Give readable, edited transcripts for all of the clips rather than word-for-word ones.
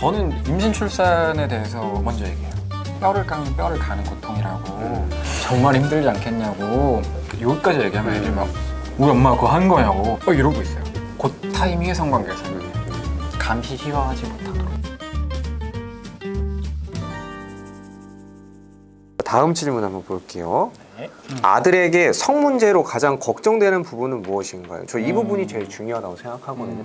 저는 임신 출산에 대해서 먼저 얘기해요. 뼈를 깎는 뼈를 가는 고통이라고 정말 힘들지 않겠냐고 여기까지 얘기하면 애들이 막 우리 엄마가 그거 한 거냐고 이러고 있어요. 그 타이밍의 성관계에서 감히 희화하지 못하도록. 다음 질문 한번 볼게요. 네. 아들에게 성 문제로 가장 걱정되는 부분은 무엇인가요? 저 이 부분이 제일 중요하다고 생각하거든요.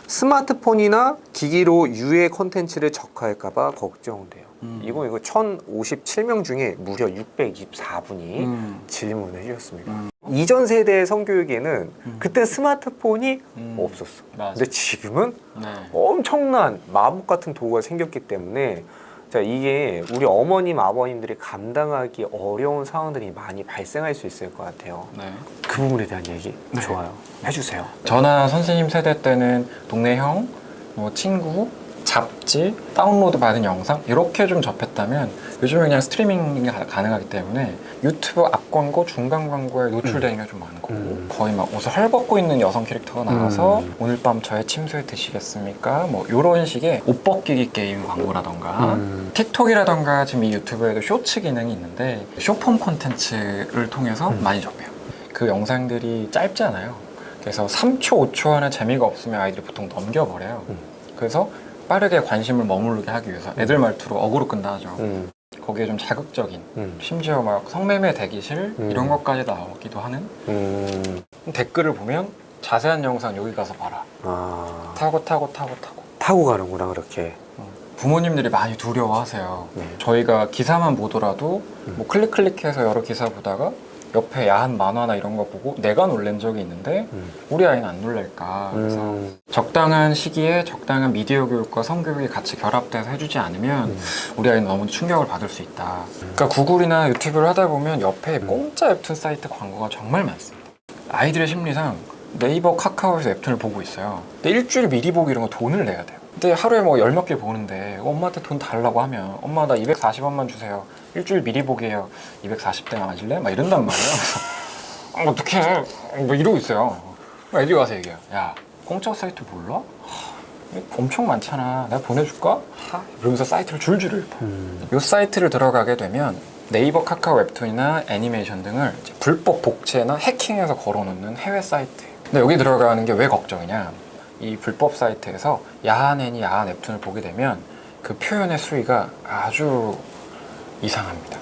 스마트폰이나 기기로 유해 콘텐츠를 접할까봐 걱정돼요. 이거 1057명 중에 무려 624분이 질문을 해주셨습니다. 이전 세대의 성교육에는 그때 스마트폰이 없었어. 맞아. 근데 지금은 네. 엄청난 마법 같은 도구가 생겼기 때문에 자, 이게 우리 어머님, 아버님들이 감당하기 어려운 상황들이 많이 발생할 수 있을 것 같아요. 네. 그 부분에 대한 얘기 네. 좋아요. 해주세요. 저나 선생님 세대 때는 동네 형, 뭐 친구, 잡지, 다운로드 받은 영상 이렇게 좀 접했다면 요즘은 그냥 스트리밍이 가능하기 때문에 유튜브 앞 광고, 중간 광고에 노출되는 게 좀 많고 거의 막 옷을 헐벗고 있는 여성 캐릭터가 나와서 오늘 밤 저의 침소에 드시겠습니까? 뭐 이런 식의 옷 벗기기 게임 광고라던가 틱톡이라던가 지금 이 유튜브에도 쇼츠 기능이 있는데 쇼폼 콘텐츠를 통해서 많이 접해요. 그 영상들이 짧잖아요. 그래서 3초, 5초 안에 재미가 없으면 아이들이 보통 넘겨버려요. 그래서 빠르게 관심을 머무르게 하기 위해서 애들 말투로 어그로 끈다 하죠. 거기에 좀 자극적인 심지어 막 성매매 대기실 이런 것까지 나오기도 하는 댓글을 보면 자세한 영상 여기 가서 봐라. 아, 타고 타고 가는구나 그렇게. 부모님들이 많이 두려워하세요. 네. 저희가 기사만 보더라도 뭐 클릭해서 여러 기사 보다가 옆에 야한 만화나 이런 거 보고 내가 놀란 적이 있는데 우리 아이는 안 놀랄까. 그래서 적당한 시기에 적당한 미디어 교육과 성교육이 같이 결합돼서 해주지 않으면 우리 아이는 너무 충격을 받을 수 있다. 그러니까 구글이나 유튜브를 하다 보면 옆에 공짜 웹툰 사이트 광고가 정말 많습니다. 아이들의 심리상 네이버, 카카오에서 웹툰을 보고 있어요. 근데 일주일 미리 보기 이런 거 돈을 내야 돼요. 근데 하루에 뭐 10몇 개 보는데 엄마한테 돈 달라고 하면 엄마 나 240원만 주세요. 일주일 미리 보기에요. 240대 맞을래? 막 이런단 말이에요. 어떡해. 뭐 이러고 있어요. 애들이 와서 얘기해요. 야, 공짜 사이트 몰라? 엄청 많잖아. 내가 보내줄까? 이러면서 사이트를 줄줄 읽어. 이 사이트를 들어가게 되면 네이버, 카카오 웹툰이나 애니메이션 등을 이제 불법 복제나 해킹해서 걸어놓는 해외 사이트예요. 근데 여기 들어가는 게 왜 걱정이냐? 이 불법 사이트에서 야한 애니, 야한 웹툰을 보게 되면 그 표현의 수위가 아주 이상합니다.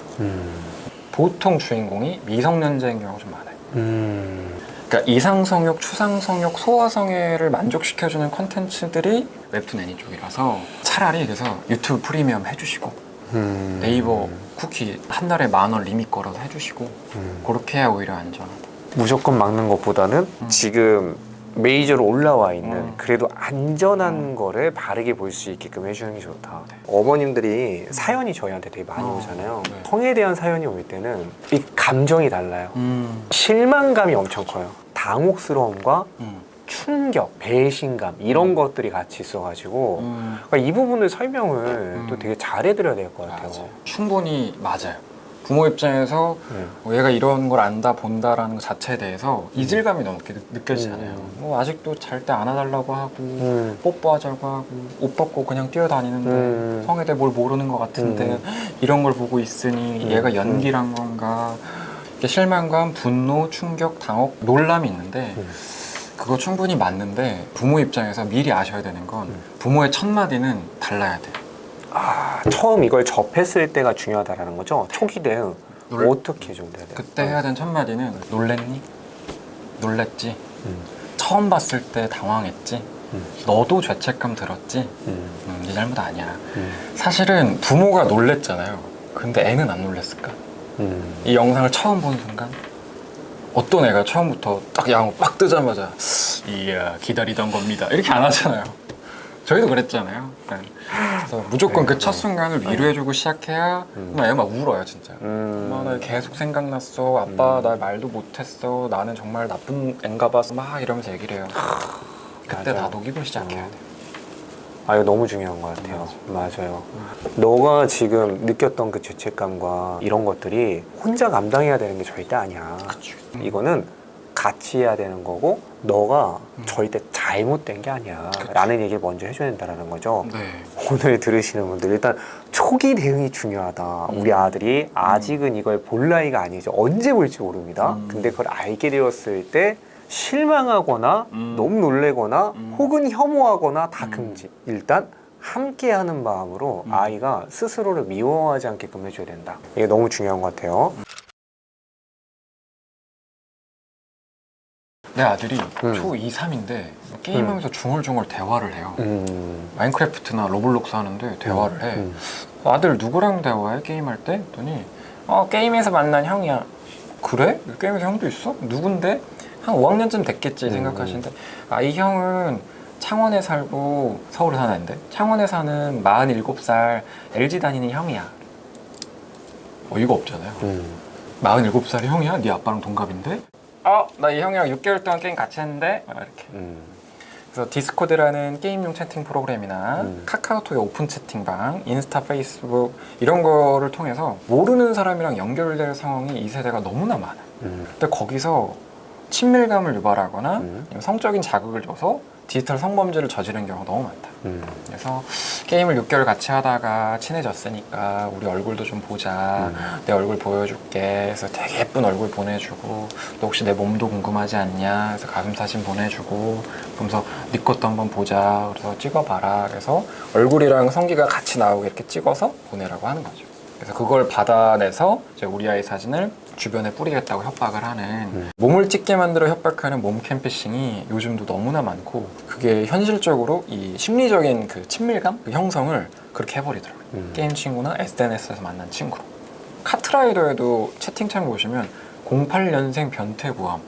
보통 주인공이 미성년자인 경우가 좀 많아요. 그러니까 이상성욕, 추상성욕, 소아성애를 만족시켜주는 콘텐츠들이 웹툰 애니 쪽이라서 차라리 그래서 유튜브 프리미엄 해주시고 네이버 쿠키 한 달에 10,000원 리밋 걸어서 해주시고 그렇게 해야 오히려 안전하다. 무조건 막는 것보다는 지금 메이저로 올라와 있는 그래도 안전한 거를 바르게 볼 수 있게끔 해주는 게 좋다. 어머님들이 사연이 저희한테 되게 많이 오잖아요. 네. 성에 대한 사연이 올 때는 이 감정이 달라요. 실망감이 엄청 커요. 당혹스러움과 충격, 배신감 이런 것들이 같이 있어가지고 그러니까 이 부분을 설명을 또 되게 잘해드려야 될 것 같아요. 맞아요. 충분히 맞아요. 부모 입장에서 얘가 이런 걸 안다, 본다라는 것 자체에 대해서 이질감이 너무 느껴지잖아요. 뭐 아직도 잘 때 안아달라고 하고 뽀뽀하자고 하고 옷 벗고 그냥 뛰어다니는데 성에 대해 뭘 모르는 것 같은데 이런 걸 보고 있으니 얘가 연기란 건가. 이렇게 실망감, 분노, 충격, 당혹, 놀람이 있는데 그거 충분히 맞는데 부모 입장에서 미리 아셔야 되는 건 부모의 첫 마디는 달라야 돼요. 아, 처음 이걸 접했을 때가 중요하다라는 거죠? 초기 대응 어떻게 좀 돼야 돼요? 그때 해야 되는 첫 마디는 놀랬니? 놀랬지? 처음 봤을 때 당황했지? 너도 죄책감 들었지? 네 잘못 아니야. 사실은 부모가 놀랬잖아요. 근데 애는 안 놀랬을까? 이 영상을 처음 본 순간 어떤 애가 처음부터 딱 양호 빡 뜨자마자 이야 기다리던 겁니다 이렇게 안 하잖아요. 저희도 그랬잖아요. 네. 그래서 무조건 그 첫 순간을 위로해주고 시작해야 애가 막 울어요 진짜. 엄마 나 계속 생각났어. 아빠 나 말도 못했어. 나는 정말 나쁜 앤가 봐. 막 이러면서 얘기를 해요. 그때 맞아. 다 녹이고 시작해야 돼. 아, 이거 너무 중요한 것 같아요. 맞아요. 너가 지금 느꼈던 그 죄책감과 이런 것들이 혼자 감당해야 되는 게 절대 아니야. 그쵸. 이거는 같이 해야 되는 거고 너가 절대 잘못된 게 아니야 라는 얘기를 먼저 해줘야 된다는 거죠. 네. 오늘 들으시는 분들 일단 초기 대응이 중요하다. 우리 아들이 아직은 이걸 볼 나이가 아니죠. 언제 볼지 모릅니다. 근데 그걸 알게 되었을 때 실망하거나 너무 놀래거나 혹은 혐오하거나 다 금지. 일단 함께하는 마음으로 아이가 스스로를 미워하지 않게끔 해줘야 된다. 이게 너무 중요한 것 같아요. 내 아들이 초2, 3인데 게임하면서 중얼중얼 대화를 해요. 마인크래프트나 로블록스 하는데 대화를 해. 아들 누구랑 대화해? 게임할 때? 했더니 게임에서 만난 형이야. 그래? 게임에서 형도 있어? 누군데? 한 5학년쯤 됐겠지 생각하시는데 이 형은 창원에 살고 서울에 사는데 창원에 사는 47살 LG 다니는 형이야. 어이가 없잖아요. 47살이 형이야? 네 아빠랑 동갑인데? 나 이 형이랑 6개월 동안 게임 같이 했는데? 이렇게. 그래서 디스코드라는 게임용 채팅 프로그램이나 카카오톡의 오픈 채팅방, 인스타, 페이스북 이런 거를 통해서 모르는 사람이랑 연결될 상황이 이 세대가 너무나 많아. 근데 거기서 친밀감을 유발하거나 아니면 성적인 자극을 줘서 디지털 성범죄를 저지른 경우가 너무 많다. 그래서 게임을 6개월 같이 하다가 친해졌으니까 우리 얼굴도 좀 보자. 내 얼굴 보여줄게. 그래서 되게 예쁜 얼굴 보내주고 너 혹시 내 몸도 궁금하지 않냐? 그래서 가슴 사진 보내주고 그러면서 네 것도 한번 보자. 그래서 찍어봐라. 그래서 얼굴이랑 성기가 같이 나오게 이렇게 찍어서 보내라고 하는 거죠. 그래서 그걸 받아내서 이제 우리 아이 사진을 주변에 뿌리겠다고 협박을 하는 몸을 찍게 만들어 협박하는 몸캠 피싱이 요즘도 너무나 많고 그게 현실적으로 이 심리적인 그 친밀감, 그 형성을 그렇게 해버리더라고요. 게임 친구나 SNS에서 만난 친구로. 카트라이더에도 채팅창 보시면 08년생 변태구함,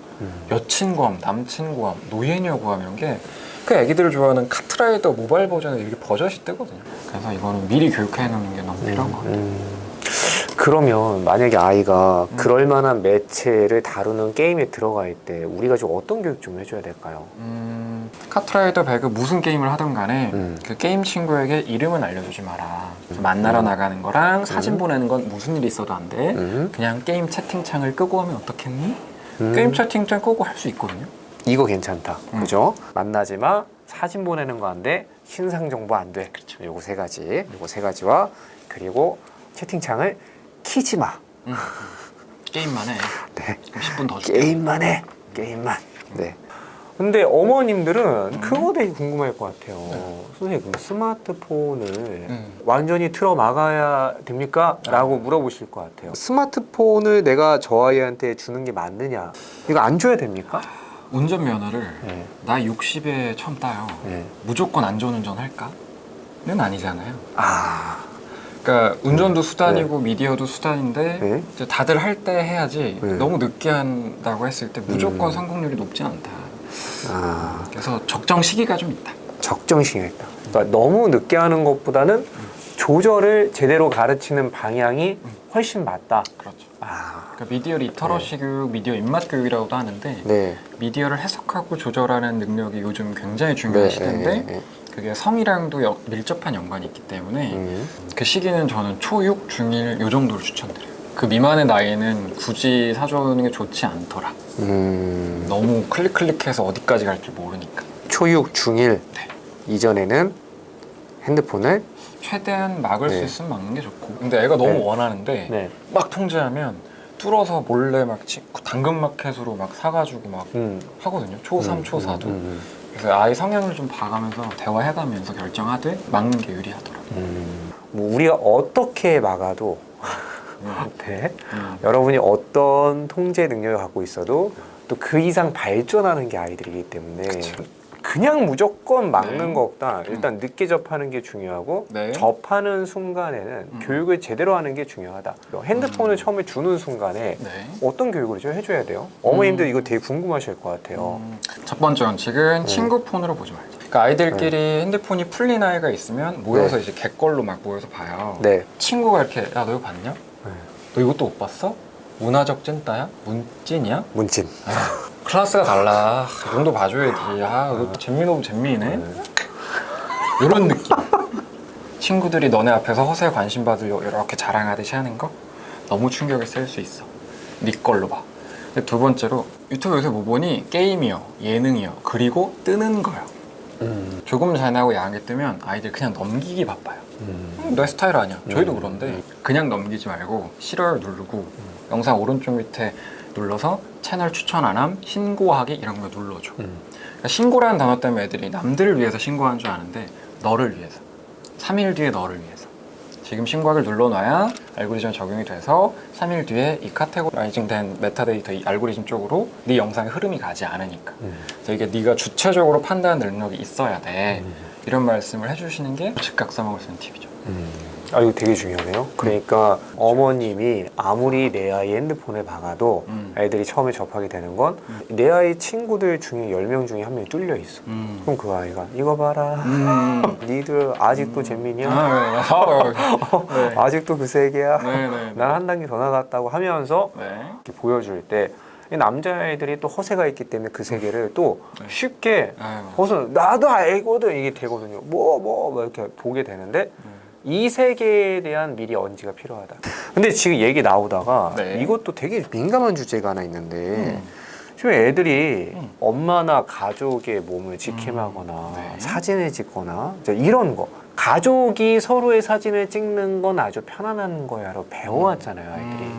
여친구함, 남친구함, 노예녀구함 이런 게 그 애기들을 좋아하는 카트라이더 모바일 버전에 이렇게 버젓이 뜨거든요. 그래서 이거는 미리 교육해 놓는 게 너무 필요한 것 같아요. 그러면 만약에 아이가 그럴 만한 매체를 다루는 게임에 들어갈 때 우리가 좀 어떤 교육 좀 해줘야 될까요? 카트라이더 배그 무슨 게임을 하든 간에 그 게임 친구에게 이름은 알려주지 마라. 만나러 나가는 거랑 사진 보내는 건 무슨 일이 있어도 안 돼. 그냥 게임 채팅창을 끄고 하면 어떻겠니? 게임 채팅창 끄고 할 수 있거든요. 이거 괜찮다. 그죠? 만나지 마, 사진 보내는 거 안 돼, 신상 정보 안 돼. 그렇죠. 요거 세 가지. 요거 세 가지와 그리고 채팅창을 키지 마. 게임만 해. 네. 그럼 10분 더 줄게. 게임만 해. 게임만. 네. 근데 어머님들은 그거 되게 궁금할 것 같아요. 선생님, 그럼 스마트폰을 완전히 틀어 막아야 됩니까? 라고 물어보실 것 같아요. 스마트폰을 내가 저 아이한테 주는 게 맞느냐? 이거 안 줘야 됩니까? 운전면허를 네. 나 60에 처음 따요. 네. 무조건 안전운전 할까? 는 아니잖아요. 아. 그러니까 운전도 수단이고 미디어도 수단인데 네. 이제 다들 할 때 해야지 네. 너무 늦게 한다고 했을 때 무조건 성공률이 높지 않다. 아. 그래서 적정 시기가 좀 있다. 적정시가 있다. 그러니까 너무 늦게 하는 것보다는 조절을 제대로 가르치는 방향이 훨씬 맞다. 그렇죠. 아. 그러니까 미디어 리터러시 교육, 미디어 입맛 교육이라고도 하는데 네. 미디어를 해석하고 조절하는 능력이 요즘 굉장히 중요한 시대인데 그게 성이랑도 밀접한 연관이 있기 때문에 그 시기는 저는 초6, 중1 요 정도를 추천드려요. 그 미만의 나이에는 굳이 사주는 게 좋지 않더라. 너무 클릭해서 어디까지 갈지 모르니까. 초육, 중1 네. 이전에는 핸드폰을 최대한 막을 네. 수 있으면 막는 게 좋고. 근데 애가 너무 네. 원하는데 네. 막 통제하면 뚫어서 몰래 막 당근마켓으로 막 사가지고 막 하거든요. 초3, 초4도. 그래서 아이 성향을 좀 봐가면서 대화해가면서 결정하되 막는 게 유리하더라고요. 뭐 우리가 어떻게 막아도 네. 여러분이 어떤 통제 능력을 갖고 있어도 또 그 이상 발전하는 게 아이들이기 때문에 그쵸. 그냥 무조건 막는 네. 것보다 일단 늦게 접하는 게 중요하고 네. 접하는 순간에는 교육을 제대로 하는 게 중요하다. 핸드폰을 처음에 주는 순간에 네. 어떤 교육을 좀 해줘야 돼요? 어머님들 이거 되게 궁금하실 것 같아요. 첫 번째 원칙은 친구 폰으로 보지 말자. 그러니까 아이들끼리 핸드폰이 풀린 아이가 있으면 모여서 네. 이제 객걸로 막 모여서 봐요. 네. 친구가 이렇게 야 너 이거 봤냐? 너 이것도 못 봤어? 문화적 찐따야? 문찐이야? 문진. 클래스가 달라. 이 정도 봐줘야지. 이거 잼민호면 잼민이네. 이런 느낌. 친구들이 너네 앞에서 허세 관심 받으려고 이렇게 자랑하듯이 하는 거 너무 충격이 셀 수 있어. 네 걸로 봐. 근데 두 번째로 유튜브 요새 뭐 보니 게임이요, 예능이요, 그리고 뜨는 거요. 조금 잔인하고 야한 게 뜨면 아이들 그냥 넘기기 바빠요. 내 스타일 아니야. 저희도 그런데 그냥 넘기지 말고 싫어요 누르고 영상 오른쪽 밑에 눌러서 채널 추천 안 함, 신고하기 이런 거 눌러줘. 그러니까 신고라는 단어 때문에 애들이 남들을 위해서 신고한 줄 아는데 너를 위해서, 3일 뒤에 너를 위해서 지금 신고하기를 눌러놔야 알고리즘 적용이 돼서 3일 뒤에 이 카테고라이징 된 메타데이터 이 알고리즘 쪽으로 네 영상의 흐름이 가지 않으니까. 그래서 이게 네가 주체적으로 판단 능력이 있어야 돼. 이런 말씀을 해주시는 게 즉각 써먹을 수 있는 팁이죠. 아, 이거 되게 중요하네요. 그러니까 어머님이 아무리 내 아이 핸드폰에 박아도 애들이 처음에 접하게 되는 건 내 아이 친구들 중에 10명 중에 한 명이 뚫려 있어. 그럼 그 아이가 이거 봐라. 니들 아직도 잼민이야? 네. 아직도 그 세계야? 네네. 난 한 단계 더 나갔다고 하면서 네. 이렇게 보여줄 때 남자애들이 또 허세가 있기 때문에 그 세계를 또 쉽게 벗어 나도 알거든 이게 되거든요. 뭐 이렇게 보게 되는데 이 세계에 대한 미리 언지가 필요하다. 근데 지금 얘기 나오다가 네. 이것도 되게 민감한 주제가 하나 있는데 지금 애들이 엄마나 가족의 몸을 직캠하거나 네. 사진을 찍거나 이런 거 가족이 서로의 사진을 찍는 건 아주 편안한 거야로 배워왔잖아요 아이들이.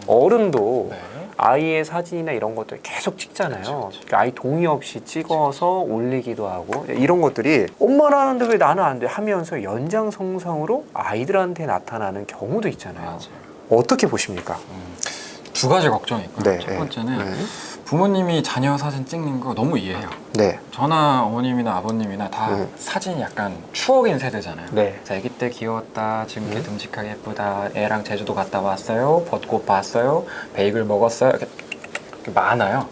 어른도 네. 아이의 사진이나 이런 것들 계속 찍잖아요. 그쵸. 아이 동의 없이 찍어서 올리기도 하고 이런 것들이 엄마라는데 왜 나는 안 돼 하면서 연장선상으로 아이들한테 나타나는 경우도 있잖아요. 맞아요. 어떻게 보십니까? 두 가지 걱정이 있고요. 네, 첫 번째는 네. 부모님이 자녀 사진 찍는 거 너무 이해해요. 네. 저나 어머님이나 아버님이나 다 네. 사진이 약간 추억인 세대잖아요. 네. 자, 아기 때 귀여웠다. 지금 이렇게 듬직하게 예쁘다. 애랑 제주도 갔다 왔어요. 벚꽃 봤어요. 베이글 먹었어요. 이렇게 많아요.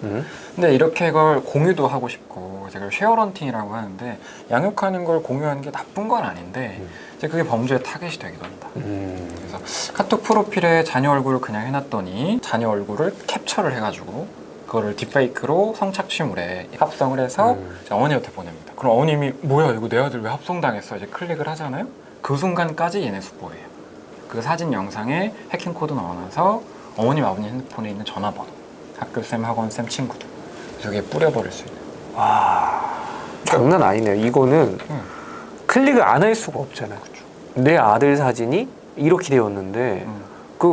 근데 이렇게 걸 공유도 하고 싶고 제가 쉐어런팅이라고 하는데 양육하는 걸 공유하는 게 나쁜 건 아닌데 이제 그게 범죄의 타겟이 되기도 한다. 그래서 카톡 프로필에 자녀 얼굴을 그냥 해놨더니 자녀 얼굴을 캡처를 해가지고 그거를 딥페이크로 성착취물에 합성을 해서 이제 어머니한테 보냅니다. 그럼 어머님이 뭐야 이거 내 아들 왜 합성당했어? 이제 클릭을 하잖아요. 그 순간까지 얘네 수보예요. 그 사진 영상에 해킹 코드 넣어놔서 어머님 아버님 핸드폰에 있는 전화번호, 학교쌤, 학원쌤, 친구들 여기에 뿌려버릴 수 있는. 와 장난 아니네요. 이거는 클릭을 안 할 수가 없잖아요. 내 아들 사진이 이렇게 되었는데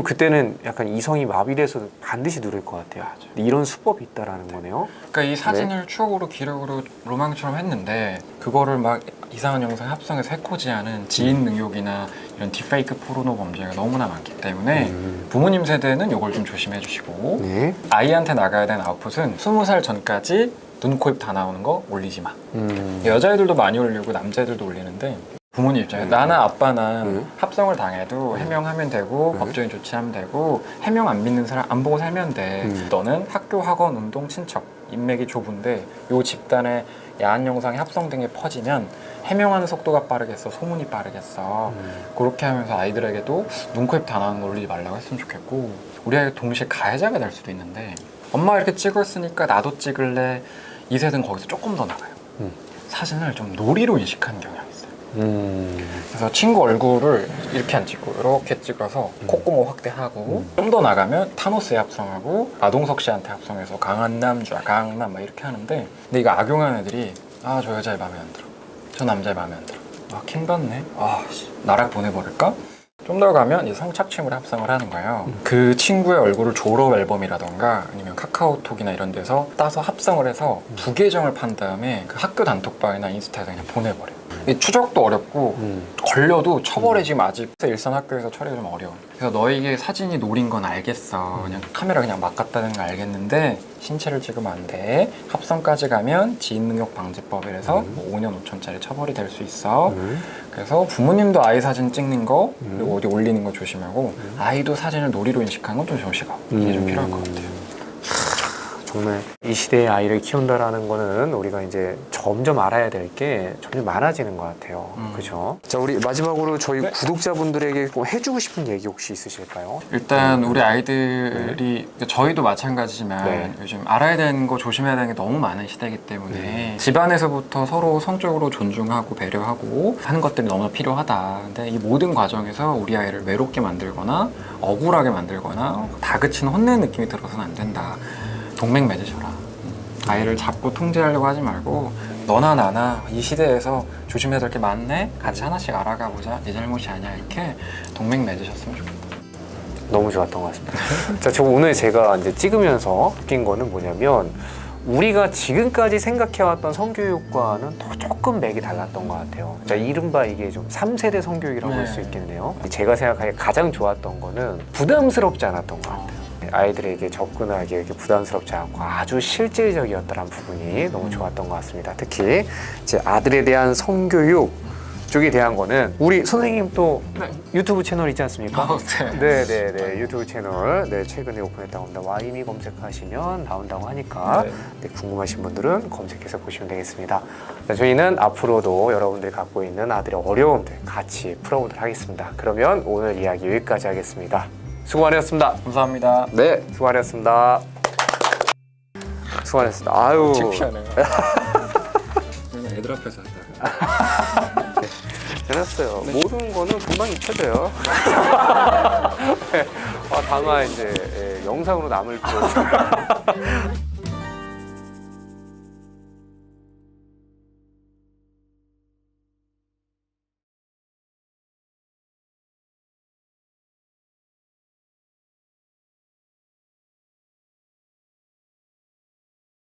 그때는 약간 이성이 마비돼서 반드시 누를 것 같아요. 근데 이런 수법이 있다라는 거네요. 그러니까 이 사진을 추억으로 기록으로 로망처럼 했는데 그거를 막 이상한 영상에 합성해서 해코지하는 지인 능욕이나 이런 딥페이크 포르노 범죄가 너무나 많기 때문에 부모님 세대는 이걸 좀 조심해 주시고 네. 아이한테 나가야 되는 아웃풋은 20살 전까지 눈, 코, 입 다 나오는 거 올리지 마. 여자애들도 많이 올리고 남자애들도 올리는데 부모님 입장에 나나 아빠나 합성을 당해도 해명하면 되고 법적인 조치하면 되고 해명 안 믿는 사람 안 보고 살면 돼. 너는 학교, 학원, 운동, 친척 인맥이 좁은데 요 집단의 야한 영상이 합성된 게 퍼지면 해명하는 속도가 빠르겠어, 소문이 빠르겠어. 그렇게 하면서 아이들에게도 눈, 코, 입 다 나오는 거 올리지 말라고 했으면 좋겠고 우리 아이가 동시에 가해자가 될 수도 있는데 엄마가 이렇게 찍었으니까 나도 찍을래. 이 세대는 거기서 조금 더 나가요. 사진을 좀 놀이로 인식하는 경향이 있어요. 그래서 친구 얼굴을 이렇게 안 찍고 이렇게 찍어서 콧구멍 확대하고 좀 더 나가면 타노스에 합성하고 마동석 씨한테 합성해서 강한 남자, 강남 막 이렇게 하는데 근데 이거 악용하는 애들이 아 저 여자애 마음에 안 들어. 저 남자애 마음에 안 들어. 아 킹받네. 아 나락 보내버릴까? 좀 더 가면 이 성착취물에 합성을 하는 거예요. 그 친구의 얼굴을 졸업 앨범이라던가 아니면 카카오톡이나 이런 데서 따서 합성을 해서 부계정을 판 다음에 그 학교 단톡방이나 인스타에 그냥 보내버려요. 이 추적도 어렵고 걸려도 처벌이 지금 아직 일선 학교에서 처리가 좀 어려워. 그래서 너에게 사진이 노린 건 알겠어. 그냥 카메라 그냥 막 갖다 대는 거 알겠는데 신체를 찍으면 안 돼. 합성까지 가면 지인능욕 방지법이라서 5년 5천짜리 처벌이 될 수 있어. 그래서 부모님도 아이 사진 찍는 거 그리고 어디 올리는 거 조심하고 아이도 사진을 놀이로 인식하는 건 좀 조심하고 이게 좀 필요할 것 같아요. 정말 이 시대의 아이를 키운다라는 거는 우리가 이제 점점 알아야 될 게 점점 많아지는 것 같아요. 그죠? 자, 우리 마지막으로 저희 구독자분들에게 꼭 해주고 싶은 얘기 혹시 있으실까요? 일단 우리 아이들이 저희도 마찬가지지만 요즘 알아야 되는 거 조심해야 되는 게 너무 많은 시대이기 때문에 집안에서부터 서로 성적으로 존중하고 배려하고 하는 것들이 너무 필요하다. 근데 이 모든 과정에서 우리 아이를 외롭게 만들거나 억울하게 만들거나 다그치는 혼내는 느낌이 들어서는 안 된다. 동맹 맺으셔라. 아이를 잡고 통제하려고 하지 말고 너나 나나 이 시대에서 조심해야 될 게 많네. 같이 하나씩 알아가 보자. 네 잘못이 아니야. 이렇게 동맹 맺으셨으면 좋겠다. 너무 좋았던 것 같습니다. 자, 저 오늘 제가 이제 찍으면서 느낀 거는 뭐냐면 우리가 지금까지 생각해왔던 성교육과는 또 조금 맥이 달랐던 것 같아요. 자, 이른바 이게 좀 3세대 성교육이라고 할 수 있겠네요. 제가 생각하기에 가장 좋았던 거는 부담스럽지 않았던 것 같아요. 아이들에게 접근하기 이렇게 부담스럽지 않고 아주 실질적이었다는 부분이 너무 좋았던 것 같습니다. 특히 제 아들에 대한 성교육 쪽에 대한 거는 우리 선생님 또 유튜브 채널 있지 않습니까? 네네네 유튜브 채널 최근에 오픈했다고 합니다. 와이미 검색하시면 나온다고 하니까 궁금하신 분들은 검색해서 보시면 되겠습니다. 자, 저희는 앞으로도 여러분들이 갖고 있는 아들의 어려움들 같이 풀어보도록 하겠습니다. 그러면 오늘 이야기 여기까지 하겠습니다. 수고 많으셨습니다. 감사합니다. 네, 수고 많으셨습니다. 수고 많으셨습니다. 아유. 창피하네요. 애들 앞에서 해놨어요. 모든 거는 금방 잊혀져요. 다만 이제 영상으로 남을 거.